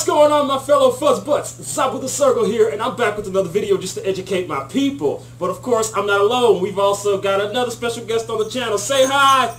What's going on, my fellow fuzzbutts? Zabu the Circle here, and I'm back with another video just to educate my people. But of course, I'm not alone. We've also got another special guest on the channel. Say hi!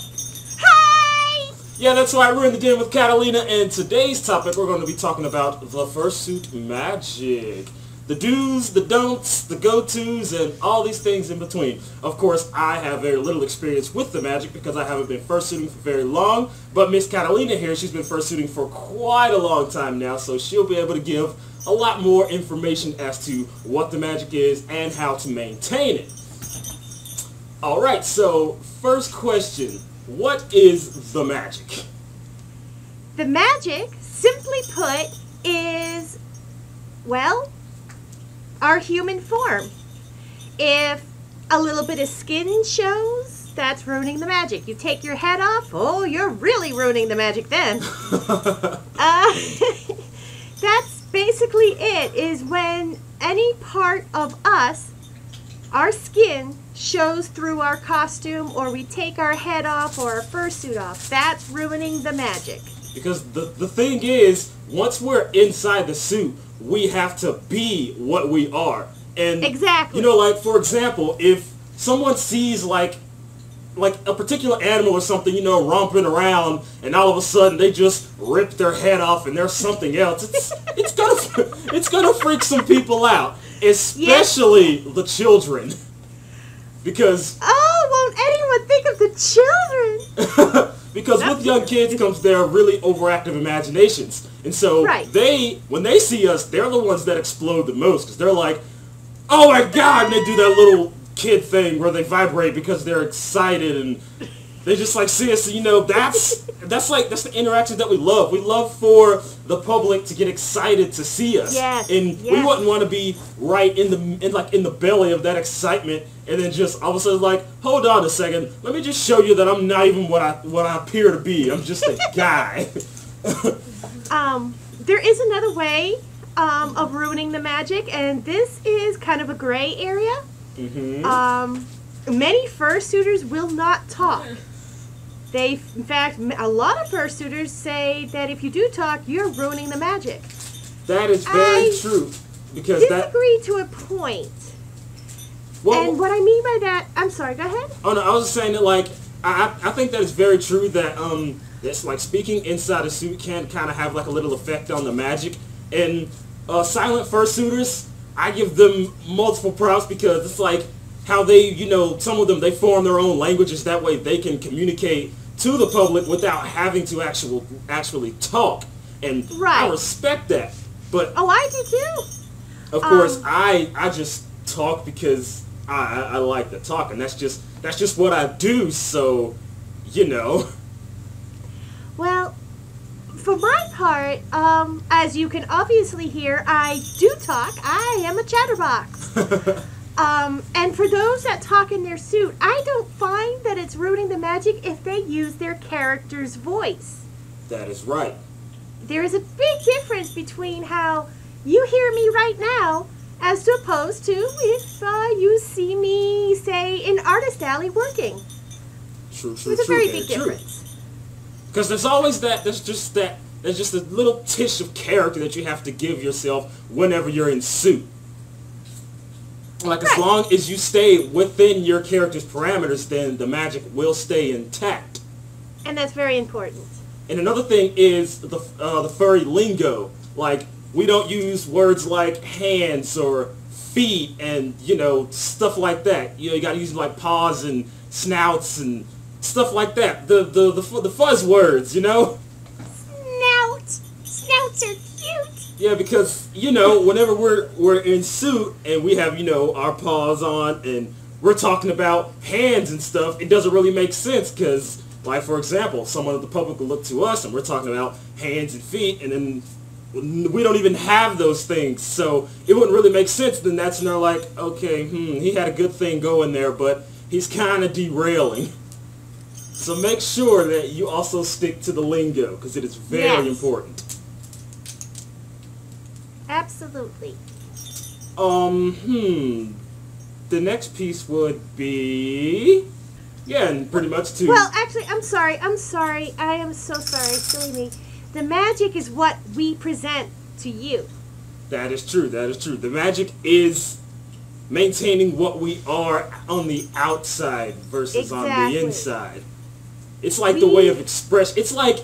Hi! Yeah, that's right. We're in the den with Katalina, and today's topic, we're going to be talking about the fursuit magic. The do's, the don'ts, the go-tos, and all these things in between. Of course, I have very little experience with the magic because I haven't been fursuiting for very long. But Miss Katalina here, she's been fursuiting for quite a long time now, so she'll be able to give a lot more information as to what the magic is and how to maintain it. Alright, so first question. What is the magic? The magic, simply put, is, well, our human form. If a little bit of skin shows, that's ruining the magic. You take your head off, oh, you're really ruining the magic then. That's basically it, is when any part of us, our skin, shows through our costume, or we take our head off or our fursuit off. That's ruining the magic. Because the thing is, once we're inside the suit, we have to be what we are. And exactly. You know, like, for example, if someone sees like a particular animal or something, you know, romping around, and all of a sudden they just rip their head off and there's something else, it's gonna freak some people out, especially the children. Because won't anyone think of the children? Because with young kids comes their really overactive imaginations. And so when they see us, they're the ones that explode the most. Because they're like, oh my god, and they do that little kid thing where they vibrate because they're excited. And they just like see us, you know, that's the interaction that we love. We love for the public to get excited to see us. Yes. And we wouldn't want to be right in the belly of that excitement, and then just all of a sudden like, hold on a second, let me just show you that I'm not even what I appear to be. I'm just a guy. There is another way of ruining the magic, and this is kind of a gray area. Many fursuiters will not talk. In fact, a lot of fursuiters say that if you do talk, you're ruining the magic. That is very true. Because disagree to a point. Well, and what I mean by that, I'm sorry, go ahead. Oh no, I was just saying that, like, I think that it's very true that that's like speaking inside a suit can kind of have like a little effect on the magic. And silent fursuiters, I give them multiple props because it's like how they, you know, some of them, they form their own languages, that way they can communicate to the public without having to actually talk. And I respect that. But I do too. Of course, I just talk because I like to talk, and that's just what I do, so, you know. Well, for my part, as you can obviously hear, I do talk. I am a chatterbox. And for those that talk in their suit, I don't find that it's ruining the magic if they use their character's voice. That is right. There is a big difference between how you hear me right now as to opposed to if you see me, say, in Artist Alley working. True. There's a very big difference. Because there's always there's just a little tish of character that you have to give yourself whenever you're in suit. Like, as long as you stay within your character's parameters, then the magic will stay intact. And that's very important. And another thing is the furry lingo. Like, we don't use words like hands or feet and, you know, stuff like that. You know, you gotta use like paws and snouts and stuff like that. The fuzz words, you know? Snouts are cute. Yeah, because, you know, whenever we're in suit and we have, you know, our paws on and we're talking about hands and stuff, it doesn't really make sense because, like, for example, someone of the public will look to us and we're talking about hands and feet, and then we don't even have those things, so it wouldn't really make sense. Then that's when they're like, okay, he had a good thing going there, but he's kind of derailing. So make sure that you also stick to the lingo because it is very important. Absolutely. The next piece would be, yeah, and pretty much too. Well, actually, I'm sorry. I am so sorry. Silly me. The magic is what we present to you. That is true. That is true. The magic is maintaining what we are on the outside versus on the inside. It's like the way of expression. It's like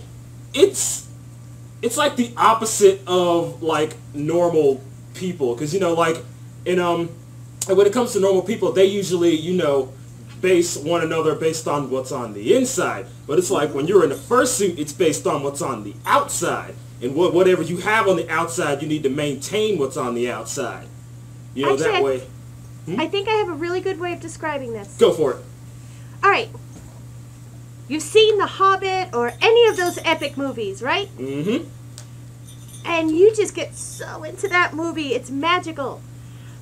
the opposite of like normal people, because like in when it comes to normal people, they usually base one another based on what's on the inside. But it's like when you're in a fursuit, it's based on what's on the outside. And whatever you have on the outside, you need to maintain what's on the outside. Actually, that way. I think I have a really good way of describing this. Go for it. All right. You've seen The Hobbit or any of those epic movies, right? Mm-hmm. And you just get so into that movie. It's magical.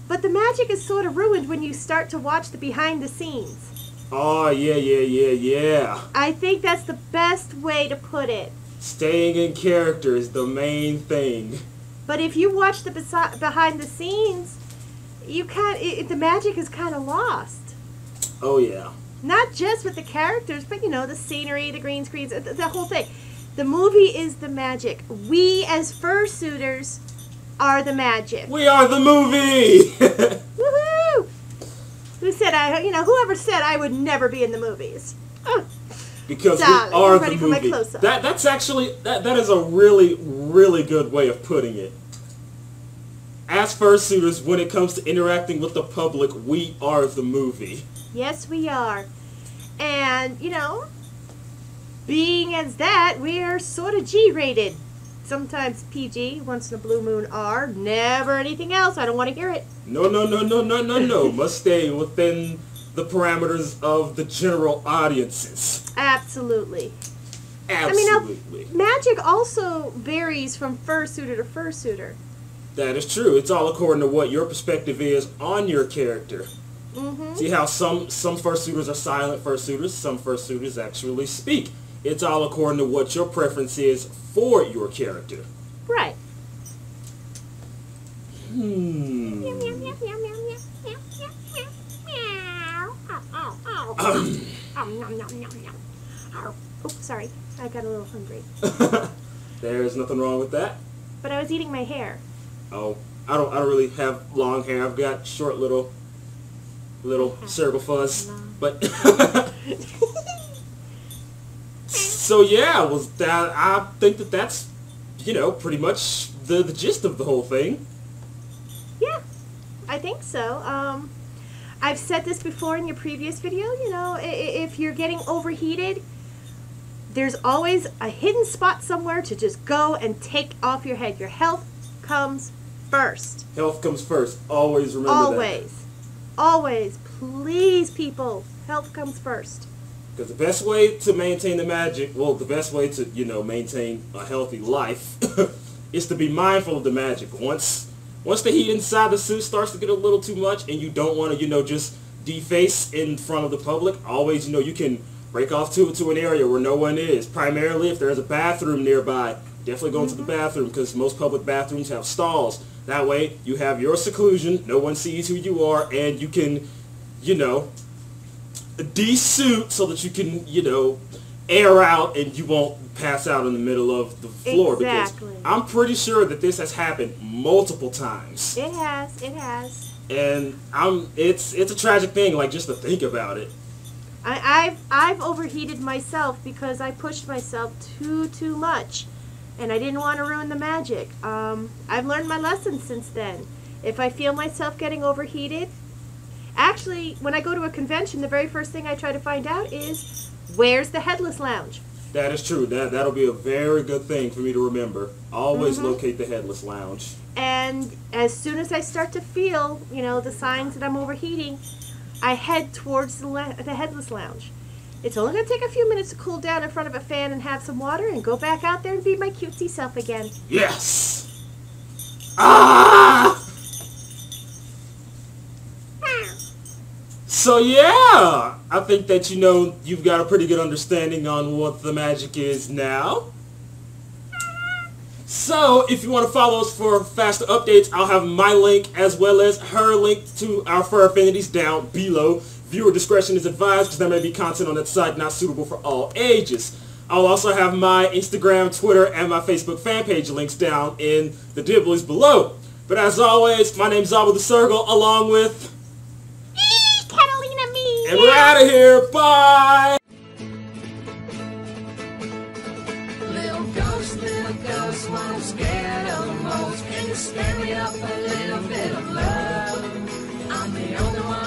But the magic is sort of ruined when you start to watch the behind the scenes. Oh, yeah. I think that's the best way to put it. Staying in character is the main thing. But if you watch the behind the scenes, the magic is kind of lost. Oh, yeah. Not just with the characters, but the scenery, the green screens, the whole thing. The movie is the magic. We as fursuiters are the magic. We are the movie. Woohoo! Whoever said I would never be in the movies? Because we are the movie. That's actually that is a really, really good way of putting it. As fursuiters, when it comes to interacting with the public, we are the movie. Yes, we are. And, being as that, we are sort of G-rated. Sometimes PG, once in a blue moon R, never anything else. I don't want to hear it. No. Must stay within the parameters of the general audiences. Absolutely. Absolutely. Magic also varies from fursuiter to fursuiter. That is true. It's all according to what your perspective is on your character. Mm-hmm. See how some fursuiters are silent fursuiters, some fursuiters actually speak. It's all according to what your preference is for your character. Right. Oh, sorry. I got a little hungry. There's nothing wrong with that. But I was eating my hair. Oh, I don't really have long hair. I've got short little cerebral fuzz. But so yeah, I think that's pretty much the gist of the whole thing. Yeah, I think so. I've said this before in your previous video. If you're getting overheated, there's always a hidden spot somewhere to just go and take off your head. Your health comes first. Health comes first. Always remember that. Always. Please, people, health comes first. Because the best way to maintain the magic, the best way to, maintain a healthy life is to be mindful of the magic. Once the heat inside the suit starts to get a little too much and you don't want to, just deface in front of the public, always, you can break off to an area where no one is. Primarily, if there's a bathroom nearby, definitely go into the bathroom, because most public bathrooms have stalls. That way, you have your seclusion, no one sees who you are, and you can, de-suit so that you can, air out and you won't pass out in the middle of the floor. Exactly. Because I'm pretty sure that this has happened multiple times. It has. And it's a tragic thing, like, just to think about it. I've overheated myself because I pushed myself too much, and I didn't want to ruin the magic. I've learned my lesson since then. If I feel myself getting overheated, actually, when I go to a convention, the very first thing I try to find out is, where's the headless lounge? That is true. That'll be a very good thing for me to remember. Always locate the headless lounge. And as soon as I start to feel, the signs that I'm overheating, I head towards the headless lounge. It's only going to take a few minutes to cool down in front of a fan and have some water and go back out there and be my cutesy self again. Yes! Ah! So yeah, I think that you've got a pretty good understanding on what the magic is now. So if you want to follow us for faster updates, I'll have my link as well as her link to our fur affinities down below. Viewer discretion is advised, because there may be content on that site not suitable for all ages. I'll also have my Instagram, Twitter, and my Facebook fan page links down in the dibblies below. But as always, my name's Zabu the Circle, along with... Katalina me! And we're out of here. Bye! Little ghost, what I'm scared of most. Can you spare me up a little bit of love? I'm the only one